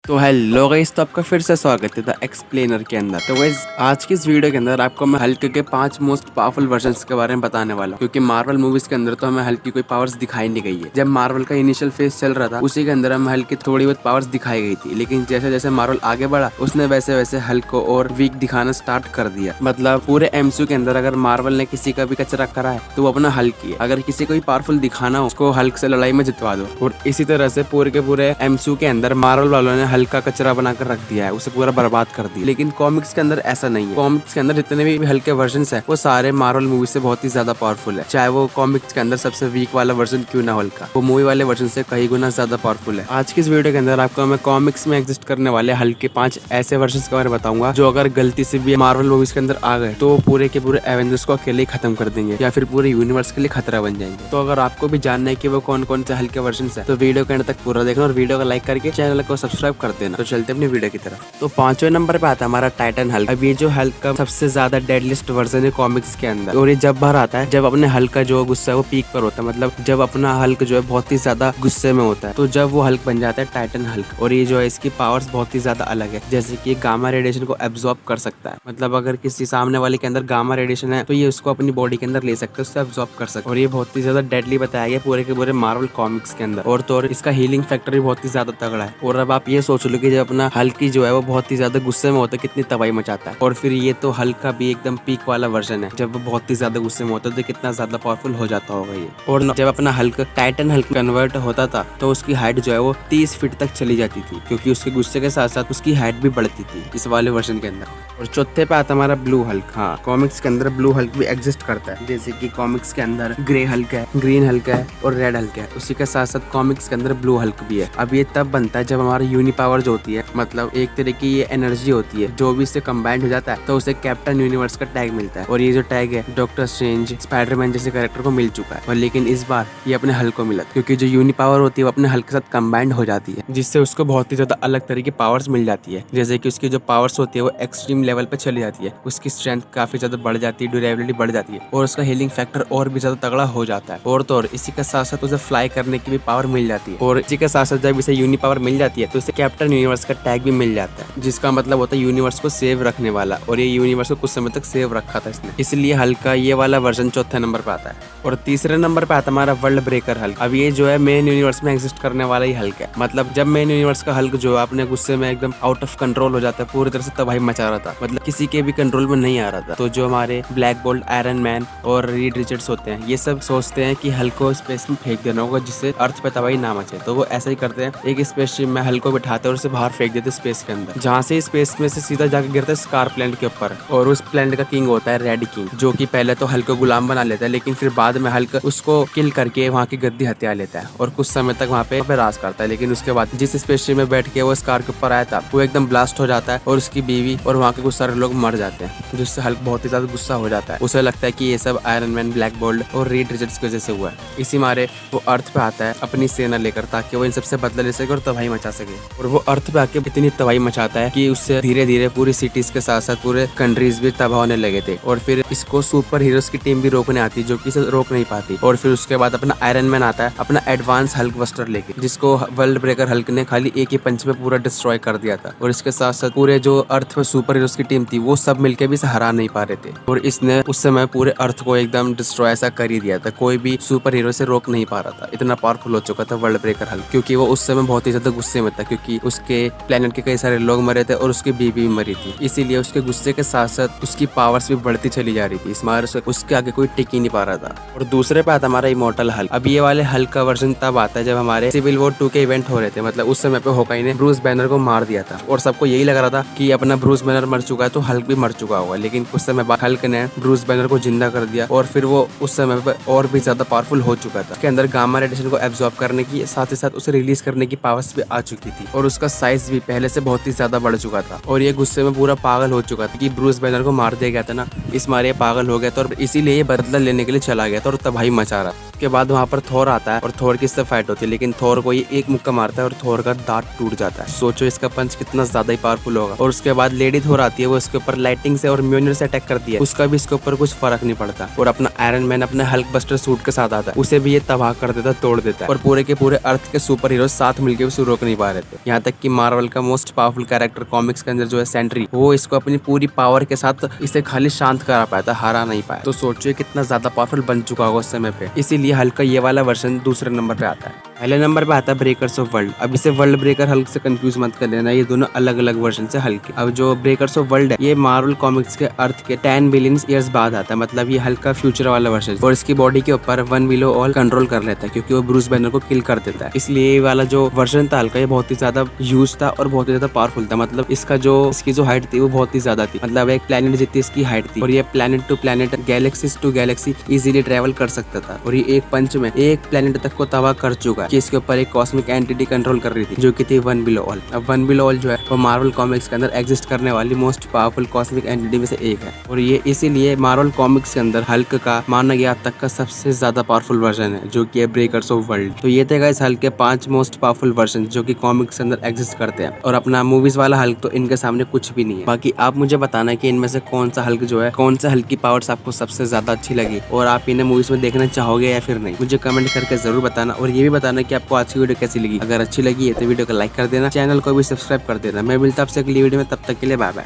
तो hello guys, तो आपका फिर से स्वागत है द एक्सप्लेनर के अंदर। तो गाइस आज की इस वीडियो के अंदर आपको मैं हल्क के 5 मोस्ट पावरफुल वर्जन्स के बारे में बताने वाला हूँ, क्योंकि मार्वल मूवीज के अंदर तो हमें हल्क की कोई पावर्स दिखाई नहीं गई है। जब मार्वल का इनिशियल फेज चल रहा था उसी के अंदर हमें हल्क की थोड़ी बहुत पावर्स दिखाई गई थी, लेकिन जैसे जैसे मार्वल आगे बढ़ा उसने वैसे वैसे हल्क को और वीक दिखाना स्टार्ट कर दिया। मतलब पूरे एमसीयू के अंदर अगर मार्वल ने किसी का भी कचरा करा है तो वो अपना हल्क ही है। अगर किसी को भी पावरफुल दिखाना हो उसको हल्क से लड़ाई में जितवा दो। और इसी तरह से पूरे के पूरे एमसीयू के अंदर मार्वल वालों ने हल्क का कचरा बना कर रख दिया है, उसे पूरा बर्बाद कर दिया। लेकिन कॉमिक्स के अंदर ऐसा नहीं है। कॉमिक्स के अंदर जितने भी हल्के वर्जन्स है वो सारे मार्वल मूवी से बहुत ही ज्यादा पावरफुल है, चाहे वो कॉमिक्स के अंदर सबसे वीक वाला वर्जन क्यों ना हल्का, वो मूवी वाले वर्जन से कई गुना ज्यादा पावरफुल है। आज की इस वीडियो के अंदर आपको मैं कॉमिक्स में एग्जिस्ट करने वाले हल्क के 5 ऐसे वर्जन्स के बारे में बताऊंगा जो अगर गलती से भी मार्वल मूवीज के अंदर आ गए तो पूरे के पूरे एवेंजर्स को अकेले ही खत्म कर देंगे या फिर पूरे यूनिवर्स के लिए खतरा बन जाएंगे। तो अगर आपको भी जानना है कि वो कौन कौन से हल्के वर्जन्स है तो वीडियो के अंत तक पूरा देखना और वीडियो को लाइक करके चैनल को सब्सक्राइब कर देना। तो चलते अपनी वीडियो की तरफ। तो 5वें नंबर पे आता है हमारा टाइटन हल्क। अब ये जो हल्क का सबसे ज्यादा डेडलिस्ट वर्जन है कॉमिक्स के अंदर, और ये जब बाहर आता है जब अपने हल्क का जो गुस्सा है वो पीक पर होता है, मतलब जब अपना हल्क जो है बहुत ही ज्यादा गुस्से में होता है तो जब वो हल्क बन जाता है टाइटन हल्क। और ये जो है इसकी पावर्स बहुत ही ज्यादा अलग है, जैसे कि गामा रेडिएशन को एब्जॉर्ब कर सकता है। मतलब अगर किसी सामने वाले के अंदर गामा रेडिएशन है तो ये उसको अपनी बॉडी के अंदर ले सकता है, उससे एब्जॉर्ब कर सकता है। और ये बहुत ही ज्यादा डेडली बताया गया पूरे के पूरे मार्वल कॉमिक्स के अंदर। और तो और इसका हीलिंग फैक्टर भी बहुत ही ज्यादा तगड़ा है। और अब आप ये सोच लो कि जब अपना हल्क जो है वो बहुत ही ज्यादा गुस्से में होता है कितनी तबाही मचाता है। और फिर ये तो हल्क का भी एकदम पीक वाला वर्जन है, जब वो बहुत ही ज्यादा गुस्से में होता है तो कितना ज्यादा पावरफुल हो जाता होगा ये। और जब अपना हल्क टाइटन हल्क कन्वर्ट होता था तो उसकी हाइट जो है वो 30 फीट तक चली जाती थी, क्योंकि उसके गुस्से के साथ साथ उसकी हाइट भी बढ़ती थी इस वाले वर्जन के अंदर। और चौथे पे आता हमारा ब्लू हल्क। हाँ, कॉमिक्स के अंदर ब्लू हल्क भी एग्जिस्ट करता है, जैसे कि कॉमिक्स के अंदर ग्रे हल्क है, ग्रीन हल्क है और रेड हल्क है। उसी के साथ साथ कॉमिक्स के अंदर ब्लू हल्क भी है। अब ये तब बनता है जब हमारा यूनि पावर जो होती है, मतलब एक तरह की ये एनर्जी होती है, जो भी इससे कंबाइंड हो जाता है तो उसे कैप्टन यूनिवर्स का टैग मिलता है। और ये जो टैग है डॉक्टर स्ट्रेंज, स्पाइडरमैन जैसे कैरेक्टर को मिल चुका है, और लेकिन इस बार ये अपने हल्क को मिला, क्योंकि जो यूनि पावर होती है वो अपने हल्क के साथ कंबाइंड हो जाती है, जिससे उसको बहुत ही ज्यादा अलग तरह की पावर्स मिल जाती है। जैसे कि उसकी जो पावर्स होती है वो एक्सट्रीम लेवल पे चली जाती है, उसकी स्ट्रेंथ काफी ज्यादा बढ़ जाती है, ड्यूरेबिलिटी बढ़ जाती है और उसका हीलिंग फैक्टर और भी ज्यादा तगड़ा हो जाता है। और तो और इसी के साथ साथ उसे फ्लाई करने की भी पावर मिल जाती है। और इसी के साथ साथ जब इसे यूनि पावर मिल जाती है तो उसे कैप्टन यूनिवर्स का टैग भी मिल जाता है, जिसका मतलब होता है यूनिवर्स को सेव रखने वाला। और ये यूनिवर्स को कुछ समय तक सेव रखा था इसने, इसलिए हल्क का ये वाला वर्जन चौथे नंबर पे आता है। और तीसरे नंबर पे आता हमारा वर्ल्ड ब्रेकर हल्क। अब ये जो है मेन यूनिवर्स में एग्जिस्ट करने वाला ही हल्क है। मतलब जब मेन यूनिवर्स का हल्क जो है अपने गुस्से में एकदम आउट ऑफ कंट्रोल हो जाता है, पूरी तरह से तबाही मचा रहा था, मतलब किसी के भी कंट्रोल में नहीं आ रहा था, तो जो हमारे ब्लैक बोल्ट, आयरन मैन और रीड रिचर्ड्स होते हैं ये सब सोचते हैं कि हल्क को स्पेस में फेंक देना होगा जिससे अर्थ पे तबाही ना मचे। तो वो ऐसा ही करते हैं, एक स्पेसशिप में हल्क को बिठाते हैं और उसे बाहर फेंक देते स्पेस के अंदर, जहाँ से स्पेस में से सीधा जाके गिरता है स्कार प्लैनेट के ऊपर। और उस प्लैनेट का किंग होता है रेड किंग, जो कि पहले तो हल्क को गुलाम बना लेता है, लेकिन फिर बाद में हल्क उसको किल करके वहाँ की गद्दी हत्या लेता है और कुछ समय तक वहाँ पे राज करता है। लेकिन उसके बाद जिस स्पेसशिप में बैठ के वो स्कार के ऊपर आया था वो एकदम ब्लास्ट हो जाता है और उसकी बीवी और वहाँ के कुछ सारे लोग मर जाते हैं, जिससे हल्क बहुत ही ज्यादा गुस्सा हो जाता है। उसे लगता है कि ये सब आयरन मैन, ब्लैक बोल्ट और रीड रिचर्ड्स की वजह से हुआ है। इसी मारे वो अर्थ पे आता है अपनी सेना लेकर, ताकि वो इन सबसे बदला ले सके और तबाही मचा सके। और वो अर्थ पे आके इतनी तबाही मचाता है कि उससे धीरे धीरे पूरी सिटीज के साथ साथ पूरे कंट्रीज भी तबाह होने लगे थे। और फिर इसको सुपर हीरोज की टीम भी रोकने आती है, जो कि इसे रोक नहीं पाती। और फिर उसके बाद अपना आयरन मैन आता है अपना एडवांस हल्क बस्टर लेके, जिसको वर्ल्ड ब्रेकर हल्क ने खाली एक ही पंच में पूरा डिस्ट्रॉय कर दिया था। और इसके साथ साथ पूरे जो अर्थ में सुपर हीरोज की टीम थी वो सब मिलकर भी इसे हरा नहीं पा रहे थे। और इसने उस समय पूरे अर्थ को एकदम डिस्ट्रॉय ऐसा कर ही दिया था, कोई भी सुपर हीरो से रोक नहीं पा रहा था, इतना पावरफुल हो चुका था वर्ल्ड ब्रेकर हल्क। क्योंकि वो उस समय बहुत ही ज्यादा गुस्से में था, क्योंकि उसके प्लेनेट के कई सारे लोग मरे थे और उसकी बीवी भी मरी थी, इसीलिए उसके गुस्से के साथ साथ उसकी पावर्स भी बढ़ती चली जा रही थी। इस मारे उसके आगे कोई टिक ही नहीं पा रहा था। और दूसरे पे आता हमारा इमॉर्टल हल्क। अब ये वाले हल्क का वर्जन तब आता है जब हमारे सिविल वॉर 2 के इवेंट हो रहे थे। मतलब उस समय पे होकाई ने ब्रूस बैनर को मार दिया था और सबको यही लग रहा था कि अपना ब्रूस बैनर मर चुका है तो हल्क भी मर चुका होगा, लेकिन कुछ समय बाद हल्क ने ब्रूस बैनर को जिंदा कर दिया और फिर वो उस समय पे और भी ज्यादा पावरफुल हो चुका था। उसके अंदर गामा रेडिएशन को एब्जॉर्ब करने की साथ ही साथ उसे रिलीज करने की पावर्स भी आ चुकी थी और उसका साइज भी पहले से बहुत ही ज्यादा बढ़ चुका था। और ये गुस्से में पूरा पागल हो चुका था कि ब्रूस बैनर को मार दिया गया था ना, इस मारे पागल हो गया था और इसीलिए बदला लेने के लिए चला गया था और तबाही मचा रहा। उसके बाद वहाँ पर थोर आता है और थोर की इससे फाइट होती है, लेकिन थोर को ये एक मुक्का मारता है और थोर का दांत टूट जाता है। सोचो इसका पंच कितना ज्यादा ही पावरफुल होगा। और उसके बाद लेडी थोर आती है, वो इसके ऊपर लाइटिंग से और म्योनिर से अटैक करती है, उसका भी इसके ऊपर कुछ फर्क नहीं पड़ता। और अपना आयरन मैन अपने हल्क बस्टर सूट के साथ आता है, उसे भी ये तबाह कर देता, तोड़ देता है। और पूरे के पूरे अर्थ के सुपर हीरो साथ मिलकर उसे रोक नहीं पा रहे थे। यहाँ तक कि मार्वल का मोस्ट पावरफुल कैरेक्टर कॉमिक्स के अंदर जो है सेंट्री, वो इसको अपनी पूरी पावर के साथ इसे खाली शांत करा पाया था, हरा नहीं पाया। तो सोचिए कितना ज्यादा पावरफुल बन चुका होगा उस समय पे। इसीलिए हल्क का ये वाला वर्जन दूसरे नंबर पे आता है। पहले नंबर पे आता है ब्रेकर्स ऑफ वर्ल्ड। अब इसे वर्ल्ड ब्रेकर हल्क से कंफ्यूज मत कर लेना, ये दोनों अलग अलग वर्जन से हल्क। अब जो ब्रेकर्स ऑफ वर्ल्ड है ये मार्वल कॉमिक्स के अर्थ के 10 बिलियन ईयर्स बाद आता है, मतलब ये हल्क का फ्यूचर वाला वर्जन, और इसकी बॉडी के ऊपर वन विलो ऑल कंट्रोल कर लेता है क्योंकि वो ब्रूस बैनर को किल कर देता है। इसलिए ये वाला जो वर्जन था हल्क का, ये बहुत ही ज्यादा यूज था और बहुत ही ज्यादा पावरफुल था। मतलब इसकी जो हाइट थी वो बहुत ही ज्यादा थी, मतलब एक प्लेनेट जितनी इसकी हाइट थी, और ये planet to planet, galaxies to galaxy easily travel कर सकता था। और ये एक पंच में एक प्लेनेट तक को तबाह कर चुका है कि इसके ऊपर एक कॉस्मिक एंटिटी कंट्रोल कर रही थी जो कि थी वन बिलो ऑल। अब वन बिलो ऑल जो है वो मार्वल कॉमिक्स के अंदर एग्जिस्ट करने वाली मोस्ट पावरफुल कॉस्मिक एंटिटी में से एक है, और ये इसीलिए मार्वल कॉमिक्स के अंदर हल्क का माना गया अब तक का सबसे ज्यादा पावरफुल वर्जन है, जो कि है ब्रेकर्स ऑफ वर्ल्ड। तो ये थे गाइस हल्क के 5 मोस्ट पावरफुल वर्जन जो कि कॉमिक्स के अंदर एग्जिस्ट करते हैं, और अपना मूवीज वाला हल्क तो इनके सामने कुछ भी नहीं है। बाकी आप मुझे बताना कि इनमें से कौन सा हल्क जो है, कौन सा हल्क की पावर्स आपको सबसे ज्यादा अच्छी लगी, और आप इन्हें मूवीज में देखना चाहोगे या फिर नहीं, मुझे कमेंट करके जरूर बताना। और ये भी बताना कि आपको आज की वीडियो कैसी लगी। अगर अच्छी लगी है तो वीडियो को लाइक कर देना, चैनल को भी सब्सक्राइब कर देना। मैं मिलता हूं आपसे अगली वीडियो में, तब तक के लिए बाय बाय।